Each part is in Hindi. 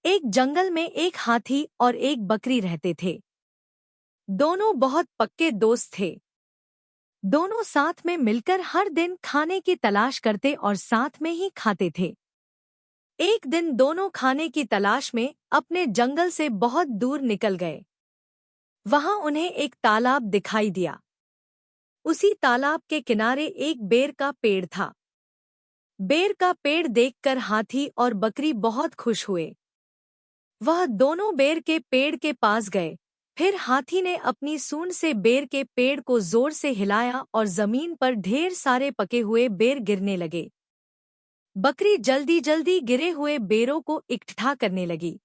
एक जंगल में एक हाथी और एक बकरी रहते थे। दोनों बहुत पक्के दोस्त थे। दोनों साथ में मिलकर हर दिन खाने की तलाश करते और साथ में ही खाते थे। एक दिन दोनों खाने की तलाश में अपने जंगल से बहुत दूर निकल गए। वहां उन्हें एक तालाब दिखाई दिया। उसी तालाब के किनारे एक बेर का पेड़ था। बेर का पेड़ देखकर हाथी और बकरी बहुत खुश हुए। वह दोनों बेर के पेड़ के पास गए। फिर हाथी ने अपनी सूंड से बेर के पेड़ को जोर से हिलाया और जमीन पर ढेर सारे पके हुए बेर गिरने लगे। बकरी जल्दी जल्दी गिरे हुए बेरों को इकट्ठा करने लगी।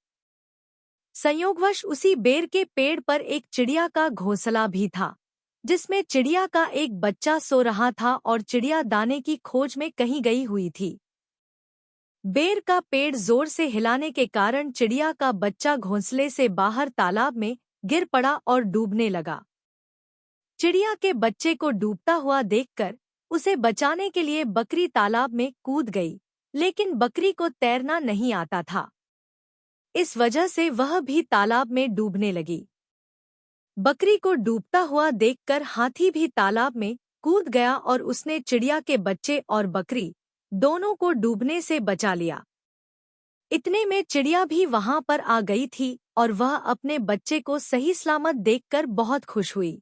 संयोगवश उसी बेर के पेड़ पर एक चिड़िया का घोंसला भी था, जिसमें चिड़िया का एक बच्चा सो रहा था और चिड़िया दाने की खोज में कहीं गई हुई थी। बेर का पेड़ जोर से हिलाने के कारण चिड़िया का बच्चा घोंसले से बाहर तालाब में गिर पड़ा और डूबने लगा। चिड़िया के बच्चे को डूबता हुआ देखकर उसे बचाने के लिए बकरी तालाब में कूद गई, लेकिन बकरी को तैरना नहीं आता था। इस वजह से वह भी तालाब में डूबने लगी। बकरी को डूबता हुआ देखकर हाथी भी तालाब में कूद गया और उसने चिड़िया के बच्चे और बकरी दोनों को डूबने से बचा लिया। इतने में चिड़िया भी वहां पर आ गई थी और वह अपने बच्चे को सही सलामत देखकर बहुत खुश हुई।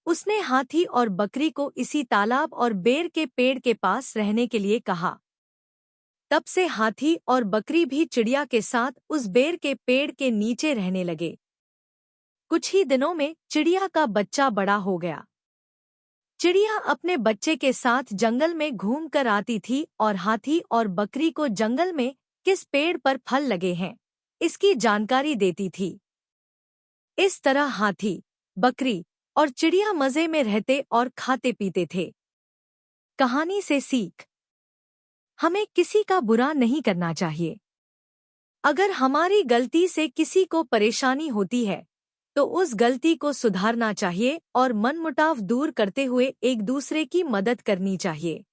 उसने हाथी और बकरी को इसी तालाब और बेर के पेड़ के पास रहने के लिए कहा। तब से हाथी और बकरी भी चिड़िया के साथ उस बेर के पेड़ के नीचे रहने लगे। कुछ ही दिनों में चिड़िया का बच्चा बड़ा हो गया। चिड़िया अपने बच्चे के साथ जंगल में घूम कर आती थी और हाथी और बकरी को जंगल में किस पेड़ पर फल लगे हैं इसकी जानकारी देती थी। इस तरह हाथी, बकरी और चिड़िया मजे में रहते और खाते पीते थे। कहानी से सीख: हमें किसी का बुरा नहीं करना चाहिए। अगर हमारी गलती से किसी को परेशानी होती है तो उस गलती को सुधारना चाहिए और मनमुटाव दूर करते हुए एक दूसरे की मदद करनी चाहिए।